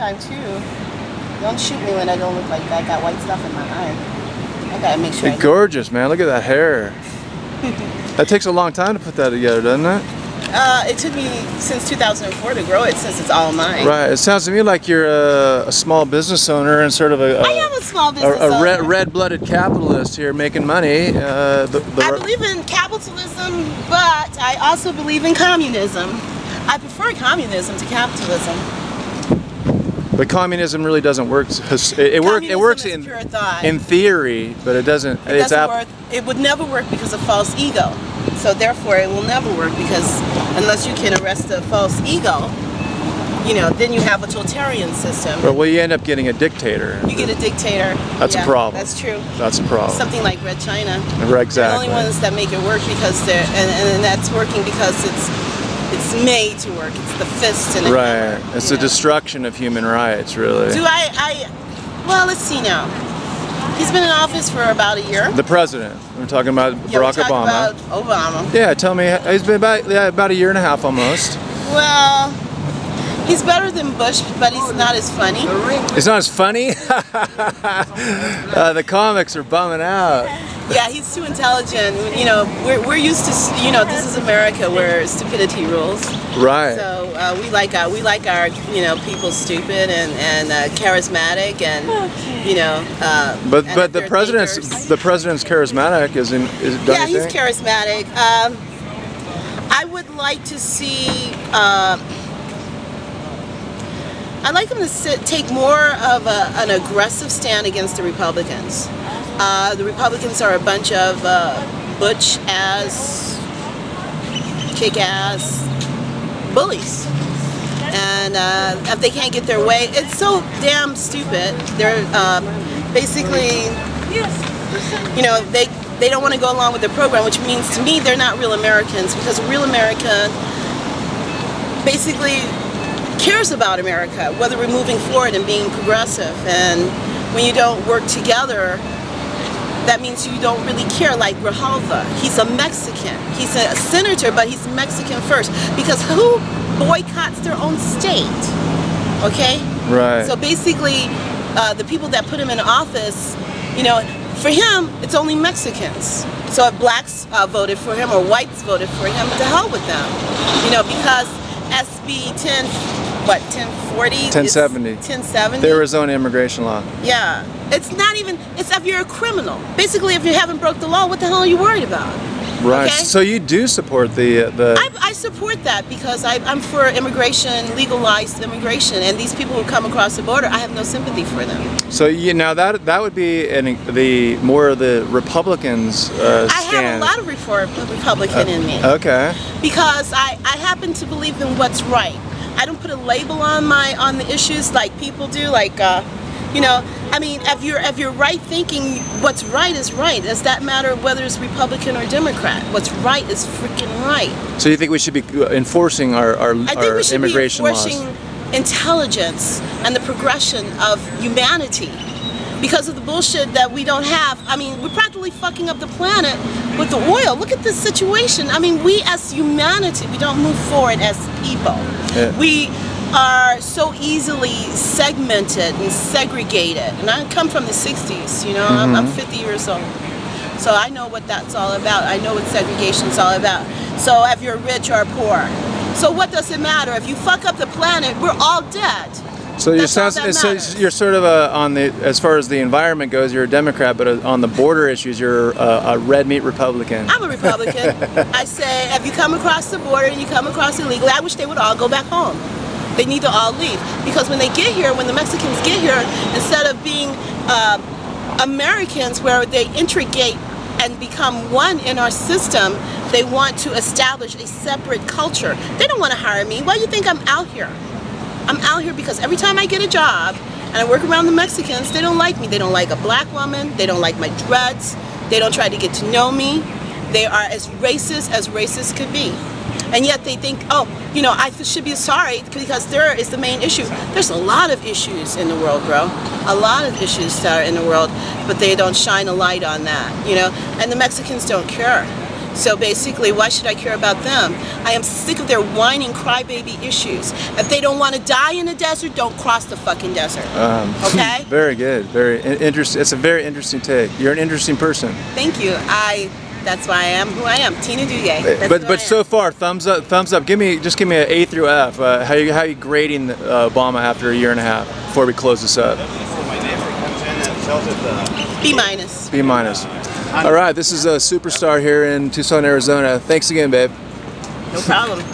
Time too. Don't shoot me when I don't look like that. I got white stuff in my eye. I gotta make sure. You're gorgeous, man. Look at that hair. That takes a long time to put that together, doesn't it? It took me since 2004 to grow it, since it's all mine. Right. It sounds to me like you're a small business owner and sort of I am a small business owner. red-blooded capitalist here making money. I believe in capitalism, but I also believe in communism. I prefer communism to capitalism. But communism really doesn't work. It works in theory, but it doesn't. It doesn't work. It would never work because of false ego. So therefore, it will never work, because unless you can arrest a false ego, you know, then you have a totalitarian system. Well, you end up getting a dictator. You get a dictator. That's a problem. That's true. That's a problem. Something like Red China. Right, exactly. They're the only ones that make it work because they're, and that's working because it's made to work. It's the fist and right. It's the destruction of human rights, really. Do well, let's see now. He's been in office for about a year. The president. We're talking about Barack Obama. About Obama. Yeah, tell me. He's been about a year and a half almost. Well, he's better than Bush, but he's not as funny. He's not as funny? The comics are bumming out. Yeah, he's too intelligent. You know, we're used to, you know, this is America where stupidity rules. Right. So we like our you know, people stupid and charismatic and you know. But the president's charismatic, isn't? Yeah, he's charismatic. I would like to see. I'd like him to take more of an aggressive stand against the Republicans. The Republicans are a bunch of butch-ass, kick-ass bullies. And if they can't get their way, it's so damn stupid. They're basically, you know, they don't want to go along with the program, which means to me they're not real Americans, because a real American basically cares about America, whether we're moving forward and being progressive. And when you don't work together, that means you don't really care. Like Grijalva, he's a Mexican. He's a senator, but he's Mexican first. Because who boycotts their own state? Okay? Right. So basically, the people that put him in office, you know, for him, it's only Mexicans. So if blacks voted for him or whites voted for him, to hell with them. You know, because SB 1040? 1070. 1070. The Arizona immigration law. Yeah. It's not even, it's if you're a criminal. Basically, if you haven't broke the law, what the hell are you worried about? Right. Okay? So you do support the I support that, because I'm for immigration, legalized immigration, and these people who come across the border, I have no sympathy for them. So now that would be the more of the Republicans' stand. I have a lot of Republican in me. Okay. Because I happen to believe in what's right. I don't put a label on the issues like people do, like you know, I mean, if you're right thinking what's right is right. Does that matter whether it's Republican or Democrat? What's right is freaking right. So you think we should be enforcing our immigration laws? I think we should be enforcing intelligence and the progression of humanity. Because of the bullshit that we don't have. I mean, we're practically fucking up the planet with the oil. Look at this situation. I mean, we as humanity, we don't move forward as people. Yeah. We are so easily segmented and segregated. And I come from the 60s, you know, I'm 50 years old. So I know what that's all about. I know what segregation's all about. So if you're rich or poor. So what does it matter? If you fuck up the planet, we're all dead. So you're sort of on the, as far as the environment goes, you're a Democrat, but on the border issues, you're a red meat Republican. I'm a Republican. I say, if you come across the border and you come across illegally, I wish they would all go back home. They need to all leave. Because when they get here, when the Mexicans get here, instead of being Americans where they integrate and become one in our system, they want to establish a separate culture. They don't want to hire me. Why do you think I'm out here? I'm out here because every time I get a job and I work around the Mexicans, they don't like me. They don't like a black woman. They don't like my dreads. They don't try to get to know me. They are as racist could be. And yet they think, oh, you know, I should be sorry because there is the main issue. There's a lot of issues in the world, bro. A lot of issues that are in the world, but they don't shine a light on that, you know. And the Mexicans don't care. So basically, why should I care about them? I am sick of their whining crybaby issues. If they don't want to die in the desert, don't cross the fucking desert. Okay? Very good. Very interesting. It's a very interesting take. You're an interesting person. Thank you. That's why I am who I am, Tina Duye. But so far, thumbs up. Just give me an A through F. How you grading Obama after a year and a half before we close this up? B minus. B minus. All right, this is a Superstar here in Tucson, Arizona. Thanks again, babe. No problem.